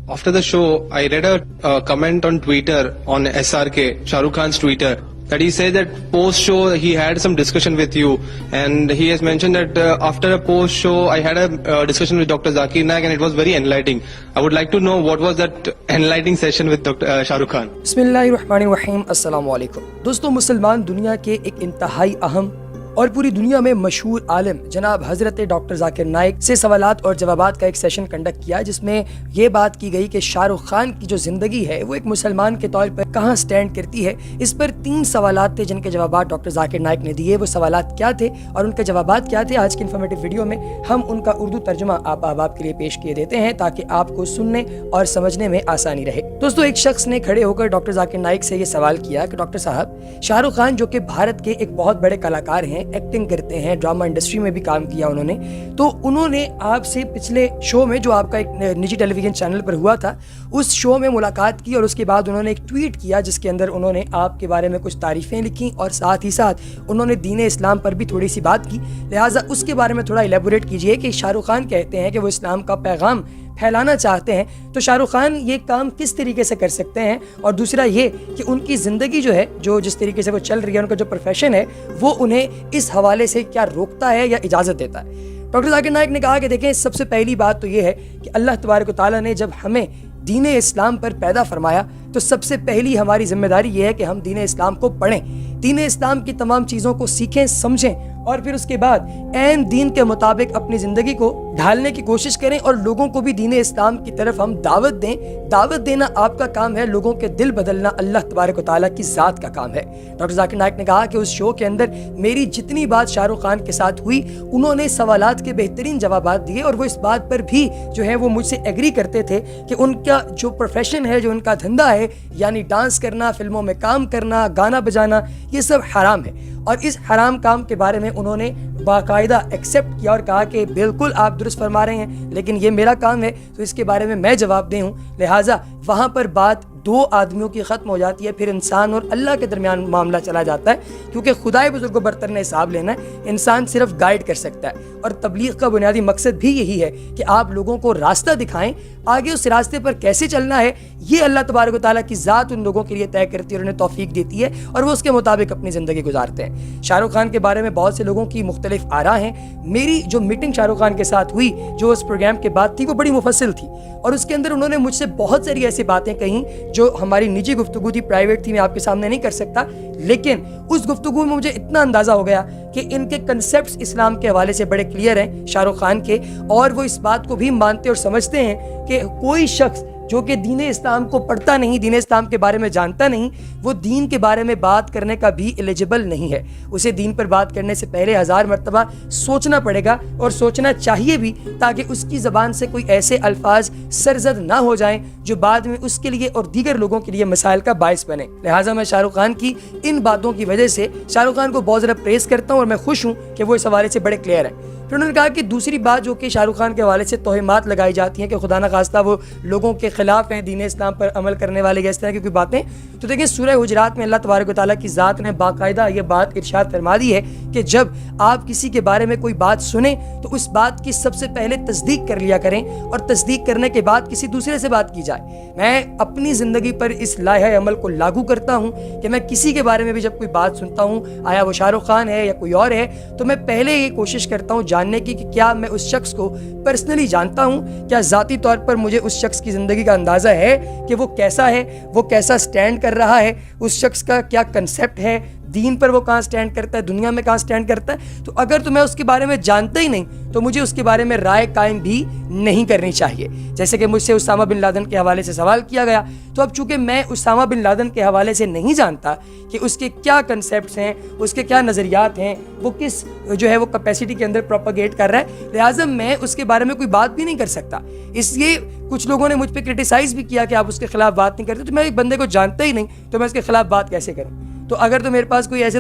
After the show, I read a comment on Twitter on SRK, Shah Rukh Khan's Twitter, that he said that post-show he had some discussion with you, and he has mentioned that after a post-show I had a discussion with Dr. Zakir Naik and it was very enlightening. I would like to know what was that enlightening session with Dr. Shah Rukh Khan. Bismillahirrahmanirrahim. Assalamu alaikum. دوستو مسلمان دنیا کے ایک انتہائی اہم اور پوری دنیا میں مشہور عالم جناب حضرت ڈاکٹر ذاکر نائک سے سوالات اور جوابات کا ایک سیشن کنڈکٹ کیا، جس میں یہ بات کی گئی کہ شاہ رخ خان کی جو زندگی ہے وہ ایک مسلمان کے طور پر کہاں سٹینڈ کرتی ہے۔ اس پر 3 سوالات تھے جن کے جوابات ڈاکٹر ذاکر نائک نے دیے۔ وہ سوالات کیا تھے اور ان کے جوابات کیا تھے، آج کی انفارمیٹیو ویڈیو میں ہم ان کا اردو ترجمہ آپ احباب کے لیے پیش کیے دیتے ہیں تاکہ آپ کو سننے اور سمجھنے میں آسانی رہے۔ دوستو ایک شخص نے کھڑے ہو کر ڈاکٹر ذاکر نائک سے یہ سوال کیا کہ ڈاکٹر صاحب، شاہ رخ خان جو کہ بھارت کے ایک بہت بڑے کلاکار ہیں، ایکٹنگ کرتے ہیں، ڈرامہ انڈسٹری میں بھی کام کیا انہوں نے، تو انہوں نے آپ سے پچھلے شو میں جو آپ کا ایک نجی ٹیلی ویژن چینل پر ہوا تھا اس شو میں ملاقات کی، اور اس کے بعد انہوں نے ایک ٹویٹ کیا جس کے اندر انہوں نے آپ کے بارے میں کچھ تعریفیں لکھی اور ساتھ ہی ساتھ انہوں نے دین اسلام پر بھی تھوڑی سی بات کی۔ لہٰذا اس کے بارے میں تھوڑا ایلیبوریٹ کیجئے کہ شاہ رخ خان کہتے ہیں کہ وہ اسلام کا پیغام پھیلانا چاہتے ہیں، تو شاہ رخ خان یہ کام کس طریقے سے کر سکتے ہیں، اور دوسرا یہ کہ ان کی زندگی جو ہے جو جس طریقے سے وہ چل رہی ہے، ان کا جو پروفیشن ہے وہ انہیں اس حوالے سے کیا روکتا ہے یا اجازت دیتا ہے۔ ڈاکٹر ذاکر نائک نے کہا کہ دیکھیں، سب سے پہلی بات تو یہ ہے کہ اللہ تبارک و تعالیٰ نے جب ہمیں دین اسلام پر پیدا فرمایا تو سب سے پہلی ہماری ذمہ داری یہ ہے کہ ہم دین اسلام کو پڑھیں، دین اسلام کی تمام چیزوں کو سیکھیں، سمجھیں، اور پھر اس کے بعد عین دین کے مطابق اپنی زندگی کو ڈھالنے کی کوشش کریں اور لوگوں کو بھی دین اسلام کی طرف ہم دعوت دیں۔ دعوت دینا آپ کا کام ہے، لوگوں کے دل بدلنا اللہ تبارک و تعالیٰ کی ذات کا کام ہے۔ ڈاکٹر ذاکر نائک نے کہا کہ اس شو کے اندر میری جتنی بات شاہ رخ خان کے ساتھ ہوئی، انہوں نے سوالات کے بہترین جوابات دیے، اور وہ اس بات پر بھی جو ہے وہ مجھ سے ایگری کرتے تھے کہ ان کا جو پروفیشن ہے، جو ان کا دھندا ہے، یعنی ڈانس کرنا، فلموں میں کام کرنا، گانا بجانا، یہ سب حرام ہے، اور اس حرام کام کے بارے میں انہوں نے باقاعدہ ایکسیپٹ کیا اور کہا کہ بالکل آپ درست فرما رہے ہیں، لیکن یہ میرا کام ہے تو اس کے بارے میں جواب دے ہوں۔ لہٰذا وہاں پر بات 2 آدمیوں کی ختم ہو جاتی ہے، پھر انسان اور اللہ کے درمیان معاملہ چلا جاتا ہے، کیونکہ خدائے بزرگ و برتر نے حساب لینا ہے، انسان صرف گائیڈ کر سکتا ہے، اور تبلیغ کا بنیادی مقصد بھی یہی ہے کہ آپ لوگوں کو راستہ دکھائیں، آگے اس راستے پر کیسے چلنا ہے یہ اللہ تبارک و تعالیٰ کی ذات ان لوگوں کے لیے طے کرتی ہے اور انہیں توفیق دیتی ہے، اور وہ اس کے مطابق اپنی زندگی گزارتے ہیں۔ شاہ رخ خان کے بارے میں بہت سے لوگوں کی مختلف آراء ہیں۔ میری جو میٹنگ شاہ رخ خان کے ساتھ ہوئی جو اس پروگرام کے بعد تھی وہ بڑی مفصل تھی، اور اس کے اندر انہوں نے مجھ سے بہت ساری ایسی باتیں کہیں جو ہماری نجی گفتگو تھی، پرائیویٹ تھی، میں آپ کے سامنے نہیں کر سکتا، لیکن اس گفتگو میں مجھے اتنا اندازہ ہو گیا کہ ان کے کنسیپٹس اسلام کے حوالے سے بڑے کلیئر ہیں شاہ رخ خان کے، اور وہ اس بات کو بھی مانتے اور سمجھتے ہیں کہ کوئی شخص جو کہ دین اسلام کو پڑھتا نہیں، دین اسلام کے بارے میں جانتا نہیں، وہ دین کے بارے میں بات کرنے کا بھی ایلیجبل نہیں ہے۔ اسے دین پر بات کرنے سے پہلے 1000 مرتبہ سوچنا پڑے گا، اور سوچنا چاہیے بھی، تاکہ اس کی زبان سے کوئی ایسے الفاظ سرزد نہ ہو جائیں جو بعد میں اس کے لیے اور دیگر لوگوں کے لیے مسائل کا باعث بنے۔ لہٰذا میں شاہ رخ خان کی ان باتوں کی وجہ سے شاہ رخ خان کو بہت زیادہ پریز کرتا ہوں، اور میں خوش ہوں کہ وہ اس حوالے سے بڑے کلیئر ہیں۔ پھر انہوں نے کہا کہ دوسری بات جو کہ شاہ رخ خان کے حوالے سے توہمات لگائی جاتی ہیں کہ خدا نہ خواستہ وہ لوگوں کے خلاف ہیں، دین اسلام پر عمل کرنے والے، یا اس طرح کی کوئی باتیں، تو دیکھیں سورہ حجرات میں اللہ تبارک و تعالیٰ کی ذات نے باقاعدہ یہ بات ارشاد فرما دی ہے کہ جب آپ کسی کے بارے میں کوئی بات سنیں تو اس بات کی سب سے پہلے تصدیق کر لیا کریں، اور تصدیق کرنے کے بعد کسی دوسرے سے بات کی جائے۔ میں اپنی زندگی پر اس لائحہ عمل کو لاگو کرتا ہوں کہ میں کسی کے بارے میں بھی جب کوئی بات سنتا ہوں، آیا وہ شاہ رخ خان ہے یا کوئی اور ہے، تو میں پہلے یہ کوشش کرتا ہوں جاننے کی کہ کیا میں اس شخص کو پرسنلی جانتا ہوں، کیا ذاتی طور پر مجھے اس شخص کی زندگی کا اندازہ ہے کہ وہ کیسا ہے، وہ کیسا سٹینڈ کر رہا ہے، اس شخص کا کیا کنسیپٹ ہے، دین پر وہ کہاں سٹینڈ کرتا ہے، دنیا میں کہاں سٹینڈ کرتا ہے۔ تو اگر تو میں اس کے بارے میں جانتا ہی نہیں تو مجھے اس کے بارے میں رائے قائم بھی نہیں کرنی چاہیے۔ جیسے کہ مجھ سے اسامہ بن لادن کے حوالے سے سوال کیا گیا، تو اب چونکہ میں اسامہ بن لادن کے حوالے سے نہیں جانتا کہ اس کے کیا کنسیپٹس ہیں، اس کے کیا نظریات ہیں، وہ کس جو ہے وہ کیپیسٹی کے اندر پروپیگیٹ کر رہا ہے، لہٰذا میں اس کے بارے میں کوئی بات بھی نہیں کر سکتا۔ اس لیے کچھ لوگوں نے مجھ پہ کرٹیسائز بھی کیا کہ آپ اس کے خلاف بات نہیں کرتے، تو میں ایک بندے کو جانتا ہی نہیں تو میں اس کے خلاف بات کیسے کروں؟ تو اگر تو میرے پاس کوئی ایسے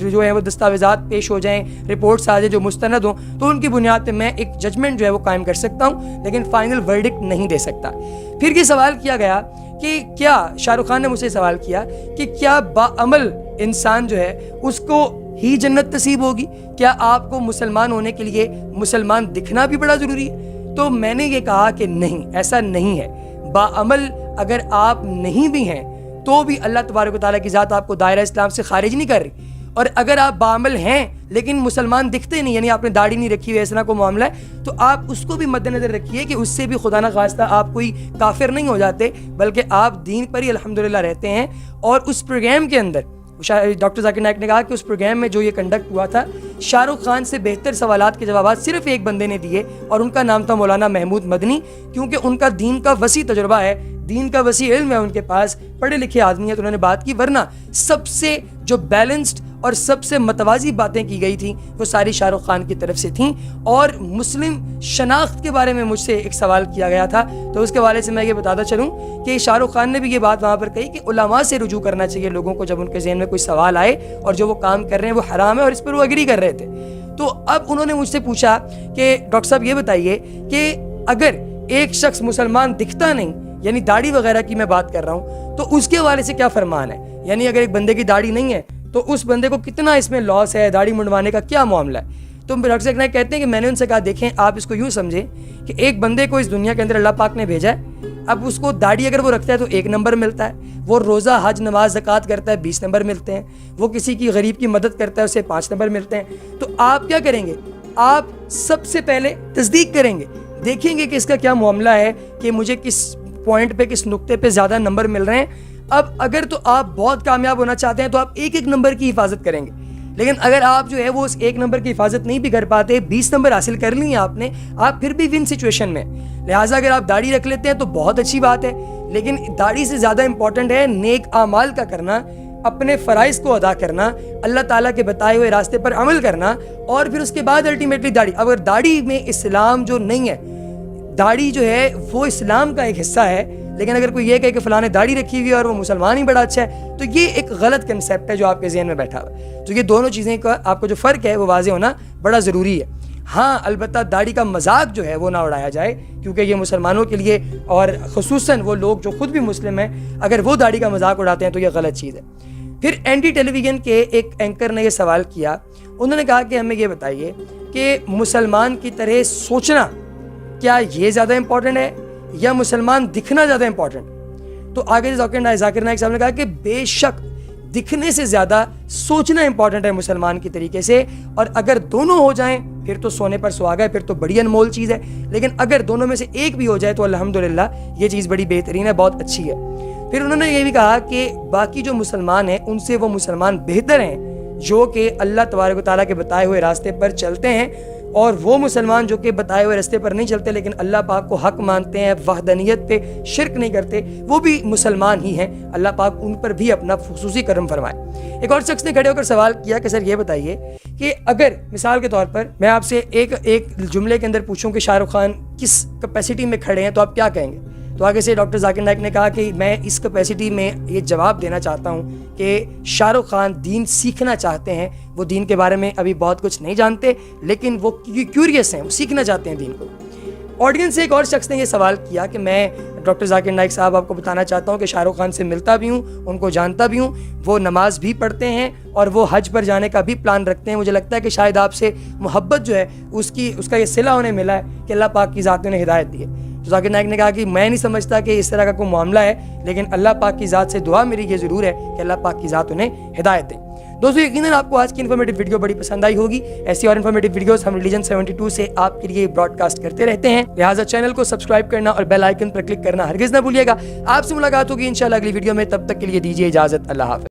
جو ہے وہ دستاویزات پیش ہو جائیں، رپورٹس آ جائیں جو مستند ہوں، تو ان کی بنیاد پہ میں ایک ججمنٹ جو ہے وہ قائم کر سکتا ہوں، لیکن فائنل ورڈکٹ نہیں دے سکتا۔ پھر یہ سوال کیا گیا کہ کیا شاہ رخ خان نے مجھ سے سوال کیا کہ کیا باعمل انسان جو ہے اس کو ہی جنت نصیب ہوگی؟ کیا آپ کو مسلمان ہونے کے لیے مسلمان دکھنا بھی بڑا ضروری ہے؟ تو میں نے یہ کہا کہ نہیں، ایسا نہیں ہے. باعمل اگر آپ نہیں بھی ہیں تو بھی اللہ تبارک و تعالیٰ کی ذات آپ کو دائرہ اسلام سے خارج نہیں کر رہی. اور اگر آپ باعمل ہیں لیکن مسلمان دکھتے نہیں، یعنی آپ نے داڑھی نہیں رکھی ہوئی، ایسا کوئی معاملہ ہے، تو آپ اس کو بھی مد نظر رکھیے کہ اس سے بھی خدا نہ خواستہ آپ کوئی کافر نہیں ہو جاتے، بلکہ آپ دین پر ہی الحمدللہ رہتے ہیں. اور اس پروگرام کے اندر ڈاکٹر ذاکر نائک نے کہا کہ اس پروگرام میں جو یہ کنڈکٹ ہوا تھا، شاہ رخ خان سے بہتر سوالات کے جوابات صرف ایک بندے نے دیے، اور ان کا نام تھا مولانا محمود مدنی، کیونکہ ان کا دین کا وسیع تجربہ ہے، دین کا وسیع علم ہے ان کے پاس، پڑھے لکھے آدمی ہیں، تو انہوں نے بات کی. ورنہ سب سے جو بیلنسڈ اور سب سے متوازی باتیں کی گئی تھیں وہ ساری شاہ رخ خان کی طرف سے تھیں. اور مسلم شناخت کے بارے میں مجھ سے ایک سوال کیا گیا تھا، تو اس کے حوالے سے میں یہ بتاتا چلوں کہ شاہ رخ خان نے بھی یہ بات وہاں پر کہی کہ علماء سے رجوع کرنا چاہیے لوگوں کو جب ان کے ذہن میں کوئی سوال آئے اور جو وہ کام کر رہے ہیں وہ حرام ہے، اور اس پر وہ اگری کر رہے تھے. تو اب انہوں نے مجھ سے پوچھا کہ ڈاکٹر صاحب یہ بتائیے کہ اگر ایک شخص مسلمان دکھتا نہیں، یعنی داڑھی وغیرہ کی میں بات کر رہا ہوں، تو اس کے حوالے سے کیا فرمان ہے؟ یعنی اگر ایک بندے کی داڑھی نہیں ہے تو اس بندے کو کتنا اس میں لاس ہے، داڑھی منڈوانے کا کیا معاملہ ہے؟ تو ڈاکٹر ذاکر نائک کہتے ہیں کہ میں نے ان سے کہا دیکھیں آپ اس کو یوں سمجھیں کہ ایک بندے کو اس دنیا کے اندر اللہ پاک نے بھیجا ہے، اب اس کو داڑھی اگر وہ رکھتا ہے تو 1 نمبر ملتا ہے، وہ روزہ حج نماز زکوٰۃ کرتا ہے 20 نمبر ملتے ہیں، وہ کسی کی غریب کی مدد کرتا ہے اسے 5 نمبر ملتے ہیں. تو آپ کیا کریں گے؟ آپ سب سے پہلے تصدیق کریں گے، دیکھیں گے کہ اس کا کیا معاملہ ہے، کہ مجھے کس پوائنٹ پہ کس نقطے پہ زیادہ نمبر مل رہے ہیں. اب اگر تو آپ بہت کامیاب ہونا چاہتے ہیں تو آپ 1 نمبر کی حفاظت کریں گے، لیکن اگر آپ جو ہے وہ اس 1 نمبر کی حفاظت نہیں بھی کر پاتے، 20 نمبر حاصل کر لی آپ نے، آپ پھر بھی ون سچویشن میں. لہٰذا اگر آپ داڑھی رکھ لیتے ہیں تو بہت اچھی بات ہے، لیکن داڑھی سے زیادہ امپورٹنٹ ہے نیک اعمال کا کرنا، اپنے فرائض کو ادا کرنا، اللہ تعالیٰ کے بتائے ہوئے راستے پر عمل کرنا، اور پھر اس کے بعد الٹیمیٹلی داڑھی. اگر داڑھی میں اسلام جو نہیں ہے، داڑھی جو ہے وہ اسلام کا ایک حصہ ہے، لیکن اگر کوئی یہ کہے کہ فلاں نے داڑھی رکھی ہوئی ہے اور وہ مسلمان ہی بڑا اچھا ہے، تو یہ ایک غلط کنسیپٹ ہے جو آپ کے ذہن میں بیٹھا ہوا ہے. تو یہ دونوں چیزیں کا آپ کو جو فرق ہے وہ واضح ہونا بڑا ضروری ہے. ہاں البتہ داڑھی کا مذاق جو ہے وہ نہ اڑایا جائے، کیونکہ یہ مسلمانوں کے لیے، اور خصوصاً وہ لوگ جو خود بھی مسلم ہیں، اگر وہ داڑھی کا مذاق اڑاتے ہیں تو یہ غلط چیز ہے. پھر اینٹی ٹیلی ویژن کے ایک اینکر نے یہ سوال کیا، انہوں نے کہا کہ ہمیں یہ بتائیے کہ مسلمان کی طرح سوچنا کیا یہ زیادہ امپورٹنٹ ہے یا مسلمان دکھنا زیادہ امپورٹنٹ؟ تو آگے ذاکر نائک صاحب نے کہا کہ بے شک دکھنے سے زیادہ سوچنا امپورٹنٹ ہے مسلمان کی طریقے سے، اور اگر دونوں ہو جائیں پھر تو سونے پر سہاگا ہے، پھر تو بڑی انمول چیز ہے، لیکن اگر دونوں میں سے ایک بھی ہو جائے تو الحمدللہ یہ چیز بڑی بہترین ہے، بہت اچھی ہے. پھر انہوں نے یہ بھی کہا کہ باقی جو مسلمان ہیں ان سے وہ مسلمان بہتر ہیں جو کہ اللہ تبارک و تعالیٰ کے بتائے ہوئے راستے پر چلتے ہیں، اور وہ مسلمان جو کہ بتائے ہوئے راستے پر نہیں چلتے لیکن اللہ پاک کو حق مانتے ہیں، وحدانیت پہ شرک نہیں کرتے، وہ بھی مسلمان ہی ہیں. اللہ پاک ان پر بھی اپنا خصوصی کرم فرمائے. ایک اور شخص نے کھڑے ہو کر سوال کیا کہ سر یہ بتائیے کہ اگر مثال کے طور پر میں آپ سے ایک جملے کے اندر پوچھوں کہ شاہ رخ خان کس کیپیسٹی میں کھڑے ہیں تو آپ کیا کہیں گے؟ تو آگے سے ڈاکٹر ذاکر نائک نے کہا کہ میں اس کیپیسٹی میں یہ جواب دینا چاہتا ہوں کہ شاہ رخ خان دین سیکھنا چاہتے ہیں، وہ دین کے بارے میں ابھی بہت کچھ نہیں جانتے لیکن وہ کیوریس ہیں، وہ سیکھنا چاہتے ہیں دین کو. آڈینس سے ایک اور شخص نے یہ سوال کیا کہ میں ڈاکٹر ذاکر نائک صاحب آپ کو بتانا چاہتا ہوں کہ شاہ رخ خان سے ملتا بھی ہوں، ان کو جانتا بھی ہوں، وہ نماز بھی پڑھتے ہیں اور وہ حج پر جانے کا بھی پلان رکھتے ہیں. مجھے لگتا ہے کہ شاید آپ سے محبت جو ہے اس کا یہ صلہ انہیں ملا ہے کہ اللہ پاک کی ذات نے انہیں ہدایت دی ہے. تو ذاکر نائک نے کہا کہ میں نہیں سمجھتا کہ اس طرح کا کوئی معاملہ ہے، لیکن اللہ پاک کی ذات سے دعا میری یہ ضرور ہے کہ اللہ پاک کی ذات انہیں ہدایت دے. دوستو یقیناً آپ کو آج کی انفارمیٹیو ویڈیو بڑی پسند آئی ہوگی. ایسی اور انفارمیٹیو ویڈیوز ہم ریلیجن 72 سے آپ کے لیے براڈ کاسٹ کرتے رہتے ہیں، لہٰذا چینل کو سبسکرائب کرنا اور بیل آئیکن پر کلک کرنا ہرگز نہ بھولیے گا. آپ سے ملاقات ہوگی انشاءاللہ اگلی ویڈیو میں، تب تک کے لیے دیجیے اجازت. اللہ حافظ.